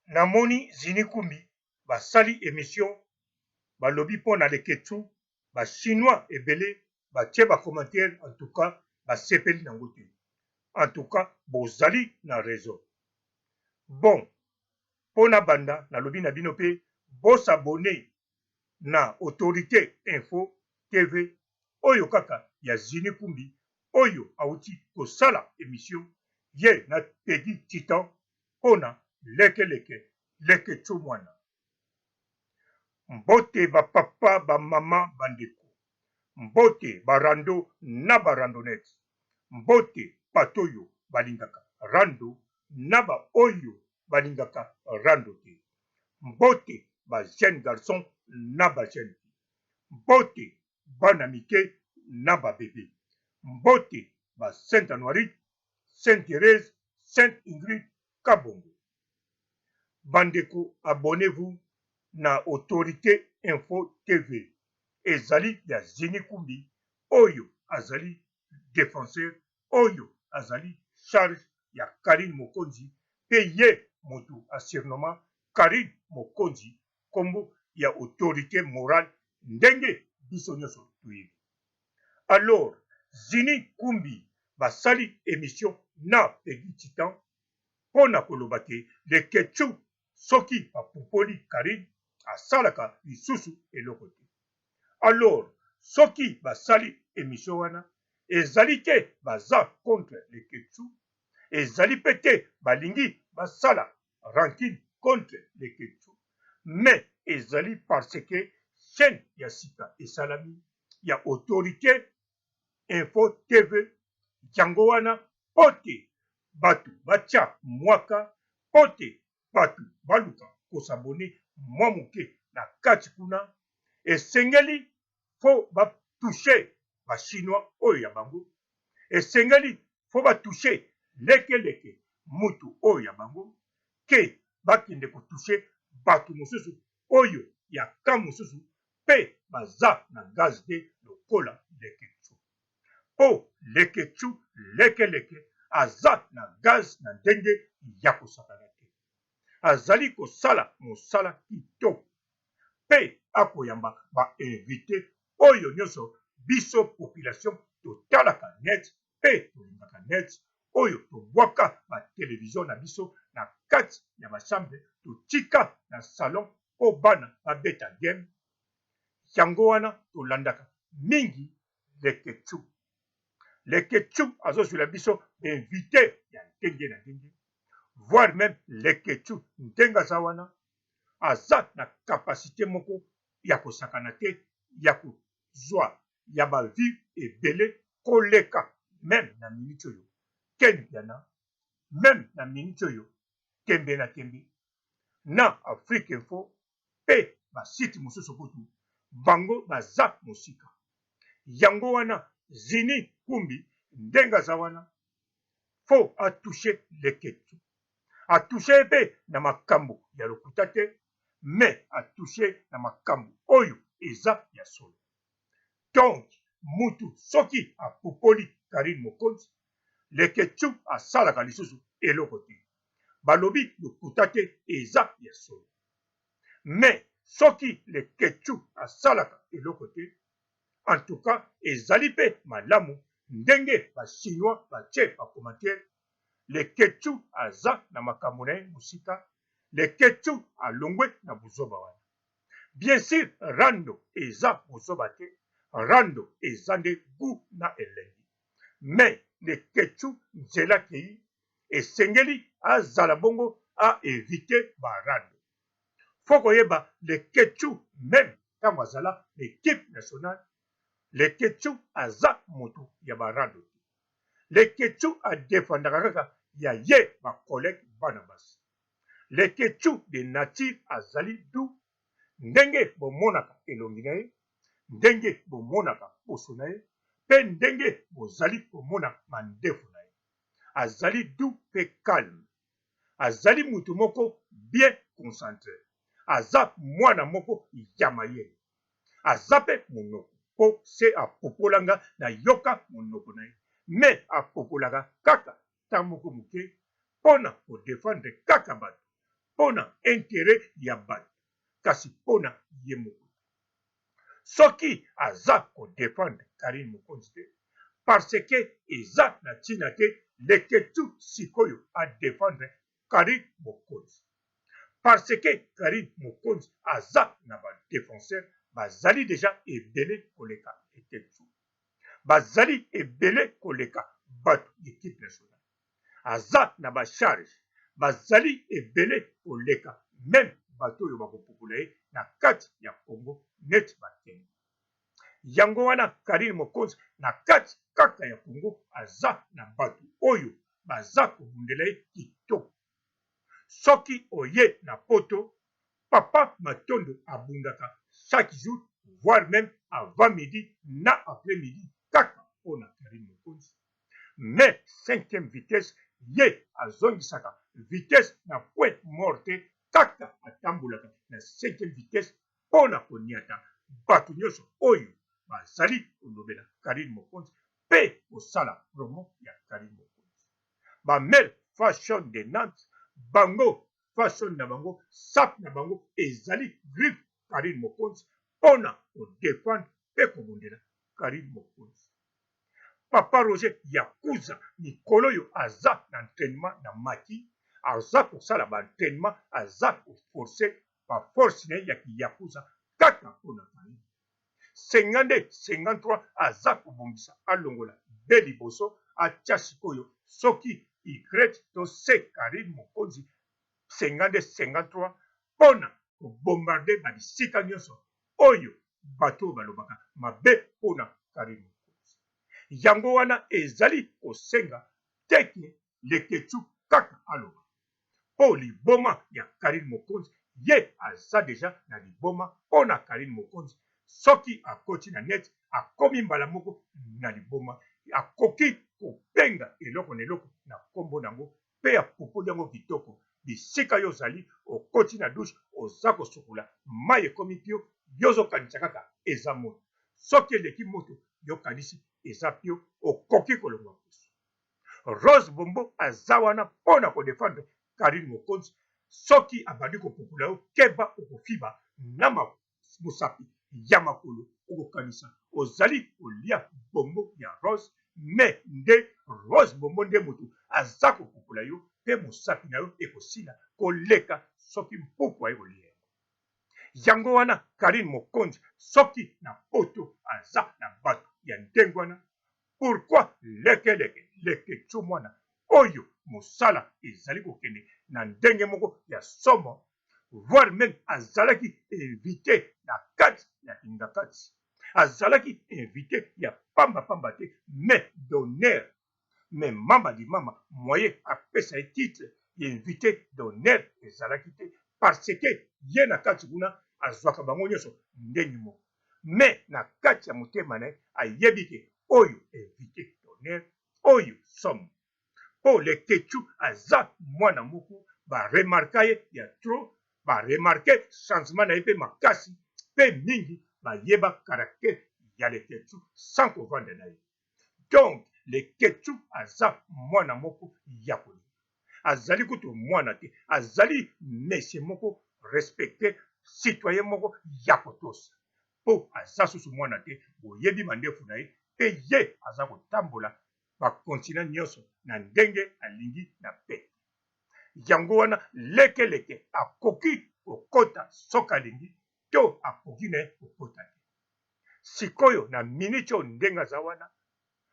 namoni Zini Kumbi basali émission balobi pona Leketsu ba chinois ebele batie ba commentaire en tout cas basepeli nango te. En tout cas bozali na raison. Bon, pona banda nalobi na bino pe bosabone na Autorité Info TV oyo kaka ya Zini Kumbi oyo auti kosala émission ye na Peggy Titan pona Leketsu mwana. Mbote ba papa ba mama bandeko, mbote barando na barandonete, mbote patoyo balingaka rando na ba oyo balingaka rando te, mbote ba jeune garçon na ba jeune fille, mbote bana mike na ba bébé, mbote ba Sainte Anoirite, Sainte Thérèse, Sainte Ingrid Kabongo. Bandeko, abonnez-vous na Autorité Info TV. Ezali ya Zini Kumbi oyo azali défenseur oyo azali charge ya Karine Mokonzi pe ye motu asurnoma Karine Mokonzi kombo ya autorité morale ndenge biso nyonso toyebi. Alors Zini Kumbi basali émission na Peggy Titan pona koloba te Leketsu soki bapupoli Karine asalaka lisusu eloko te. Alors soki basali émission wana ezali te baza contre Leketsu, ezali pe te balingi basala rancune contre Leketsu, mais ezali parce que chaîne ya sika esalami ya Autorité Info TV yango wana pote batu batia mwaka pote batu baluka kosabone mwa moke na kati kuna esengeli fo batouche ba chinois oyo ya bango, esengeli fo batouche lekeleke mutu oyo ya bango ke bakende kotouche batu mosusu oyo ya ka mosusu pe baza na gaz te lokola Leketsu. Po Leketsu lekeleke aza na gaz na ndenge ya kosakana te. Azali kosala mosala kitoko pe akoyamba ba invité oyo nyonso biso population totalaka net pe tolingaka net oyo tobwaka ba télévision na biso na kati ya bachambre totika na salon po bana babeta game yango wana tolandaka mingi Leketsu. Leketsu azozwela biso invité ya ndenge na ndenge, voire même Leketsu ndenge aza wana aza na kapasité moko ya kosakana te ya kozwa ya bavi ebele koleka meme na minute oyo Ken Diana, meme na minute oyo Tembe na Tembe na Afrique Info pe basite mosusu kutu bango baza mosika yango wana Zini Kumbi ndenge aza wana fo atouche Leketsu, atouche pe na makambo ya lokuta te mais atouche na makambo oyo eza ya solo. Donc mutu soki apopoli Karine Mokonzi Leketsu asalaka lisusu eloko te, balobi lokuta te eza ya solo. Mais soki Leketsu asalaka eloko te, en tout cas ezali pe malamu ndenge ba chinois batie ba commentaire Leketsu aza na makambo na ye mosika, Leketsu alongwe na buzoba wana. Bien sûr rando eza buzoba te, rando eza nde gu na elengi, mais Leketsu nzela kei esengeli azala bongo a éviter barando. Faut koyeba Leketsu même ntango azala l'équipe nationale Leketsu aza moto ya barando te. Leketsu adefendaka kaka ya ye bakolege bana basi. Leketsu de nature azali du ndenge bomonaka elongi na ye, ndenge bomonaka poso na ye, pe ndenge bozali komona mandefu na ye. Azali du pe calme, azali mutu moko bien concentré, aza mwana moko ya mayele, aza pe monoko po se apopolanga na yoka monoko na ye, mais apopolaka kaka ntango moko moke mpona kodefendre kaka bato pona intérêt ya bato kasi pona ye moko soki aza kodefendre Karim Mokonzi te parce que eza na ntina te leketu sikoyo adefendre Karim Mokonzi parce que Karim Mokonzi aza na badefenseur bazali deja ebele koleka leketu bazali ebele koleka bato équipe nationale aza na bacharge bazali ebele koleka meme bato oyo bakopukula ye na kati ya Congo neti bakende yango wana Karim Mokonzi na kati kaka ya Congo aza na bato oyo baza kobundela ye kitoko soki oye na poto papa Matondo abundaka chaque jour voire même avant midi na après midi kaka mpona Karim Mokonzi mais 5e vitesse ye azongisaka vitesse na point mort te kaka atambolaka na 5e vitesse mpona koniata bato nyonso oyo bazali kolobela Karim Mokonzi mpe kosala promo ya Karim Mokonzi bamere fashion de Nantes bango fashion na bango sap na bango ezali griffe Karim Mokonzi mpona kodefendre mpe kobundela Karim Mokonzi papa Roger Yakuza mikolo oyo aza na entraînement na maki aza kosala baentraînement aza koforce baforce na ye ya kiyakuza kaka mpona Karim 52-53 aza kobongisa alongola be liboso atia sikoyo soki Ukraine to se Karim Mokonzi 52-53 mpona kobombarde babisika nyonso oyo bato balobaka mabe mpona Karim Mokonzi yango wana ezali kosenga teke leketu kaka aloba mpo liboma ya Karim Mokonzi ye aza deja na liboma mpona Karim Mokonzi soki akoti na net akomi mbala moko na liboma akoki kobenga eloko na eloko na nkombo nango mpe apupuli yango kitoko bisika yo ozali okoti na dushe oza kosukola mai ekomi pio yo ozokanisa kaka eza moto soki eleki moto yokanisi eza pio okoki kolongwa poso Rose Bombo aza wana mpona kodefendre Karim Mokonzi soki abandi kopupula yo keba okofiba na mosapi ya makolo okokanisa ozali kolia bombo ya Rose me nde Rose Bombo nde moto aza kopupula yo mpe mosapi na yo ekosila koleka soki mpuku aye kolia yango wana Karim Mokonzi soki na poto aza na bato ya ndenge wana pourquoi leketu mwana oyo mosala ezali kokende na ndenge moko ya somo voire même azalaki invité na kati ya ingakati azalaki invité ya pamba te mais d'honneur mais mama di mama moye apesa ye titre ya invité d'honneur ezalaki te parce que ye na kati kuna azwaka bango nyonso ndenge moko mais na kati ya motema na ye ayebi ke oyo invité d'honneur oyo somo mpo leketu aza mwana moko baremarka ye ya trop baremarke changement na ye mpe makasi mpe mingi bayeba karaktere ya leketu sans kovanda na ye donc leketu aza mwana moko ya kolinga azali kutu mwana te azali mesie moko respecte citoyen moko ya kotosa mpo aza susu mwana te boyebi mandefu na ye mpe ye aza kotambola bakontina nyonso na ndenge alingi na pe yango wana lekeleke akoki kokota soki alingi to akoki na ye kokota te sikoyo na miniti oyo ndenge aza wana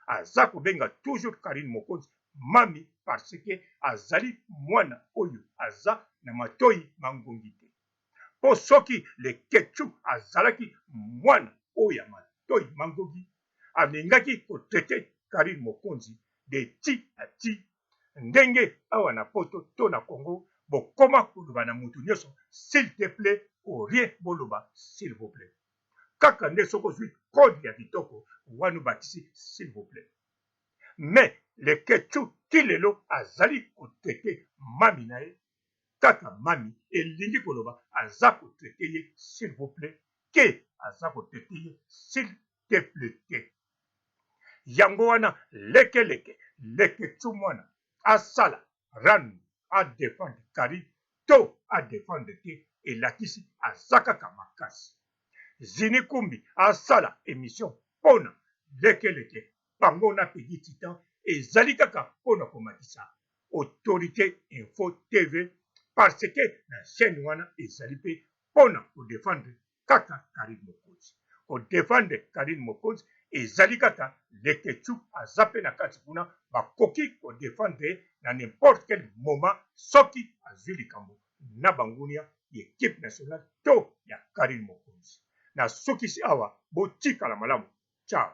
aza kobenga toujours Karim Mokonzi mami parce que azali mwana oyo aza na matoyi mangongi te mpo soki leketu azalaki mwana oyo ya matoyi mangongi alingaki kotraite Karim Mokonzi de ti a ti ndenge awa na poto to na Congo bokoma koloba na mutu nyonso s'il te plaît orie boloba s'il vous plaît kaka nde soki ozwi kode ya kitoko wana obakisi s'il vous plaît mais leketu ti lelo azali kotraite mami na ye kaka mami elingi koloba aza kotraite ye s'il vous plaît ke aza kotraite ye s'il te plaît te yango wana lekeleke leketu mwana asala randu adefendre Karim to à défendre te et lakisi azakaka makasi. Zini Kumbi asala émission pona lekeleke bango na pegi titan ezali kaka pona komatisa autorité info TV parce que na chaîne wana ezali pe pona ko défendre kaka Karim Mokonzi. Ko défendre Karim Mokonzi ezali kaka leketu azape na kati kuna bakoki ko défendre na n'importe quel moment soki azwi likambo na bangunia équipe nationale to ya Karim Mokonzi. Na sokisi awa botika la malamu. Ciao.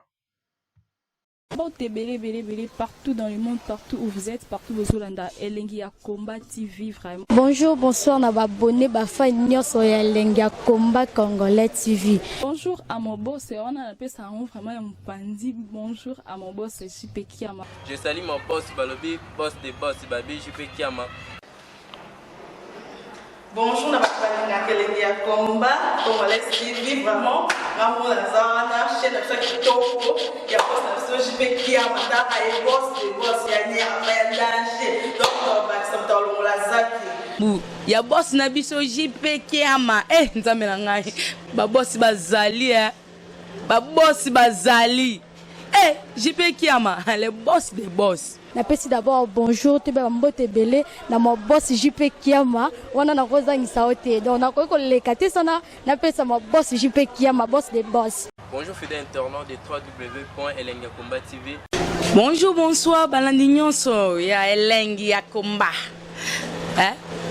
Bon, t'es belé partout dans le monde, partout où vous êtes, partout où vous êtes, Elengi ya Combat TV, vraiment. Bonjour, bonsoir, na abonné, fa nyonso ya Elengi ya Combat Congolais TV. Bonjour à mon boss, on a appelé ça vraiment un pandi. Bonjour à mon boss, JP Kiama. Je salue mon boss Balobi, boss des boss, Babi, JP Kiama. Bonjour, na Elengi ya Combat Congolais TV, vraiment. Maman Lazana, chaîne de chaque topo, il y a boss de JP Kiama, et boss des boss, il y a un danger. Donc, ça me donne la zaki. Ya boss na biso JP Kiama nzambe na ngai ba boss bazali ba boss bazali JP Kiama le boss des boss. Napesi d'abord bonjour te ba mbote belé na mo boss JP Kiama wana na kozangisa ote donc na ko leka te sana napesa mo boss JP Kiama boss des boss. Bonjour fidèle internaute de www.elengiakombat TV. Bonjour bonsoir balandi nyonso ya Elengi ya Combat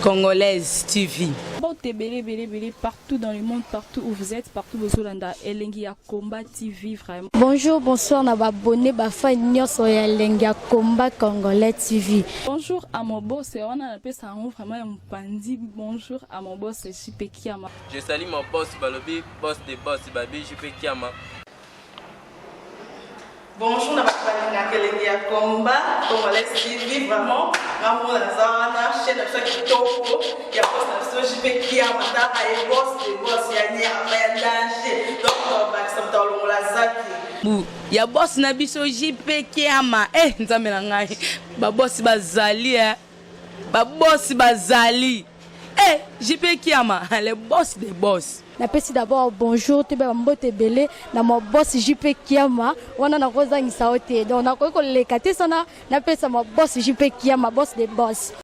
Congolaise TV. Bon, t'es belé partout dans le monde, partout où vous êtes, partout où vous êtes, Elengi ya Combat TV, vraiment. Bonjour, bonsoir, na abonné, fa nyonso ya Elengi ya Combat Congolais TV. Bonjour à mon boss, on a appelé ça vraiment un pandi. Bonjour à mon boss, JP Kiama. Je salue mon boss Balobi, boss des boss, Babi, JP Kiama. Bonjour, na Elengi ya Combat Congolais TV, vraiment. Maman Lazana, chaîne de chaque topo, il y a boss de JP Kiama, et boss des boss, il y a un danger. Donc, ça me donne la zaki. Ya boss na biso JP Kiama nzambe na ngai ba boss bazali ba boss bazali JP Kiama le boss des boss. Napesi d'abord bonjour te ba mbote belé na mo boss JP Kiama wana na kozangisa ote donc na ko leka te sana napesa mo boss JP Kiama boss des boss.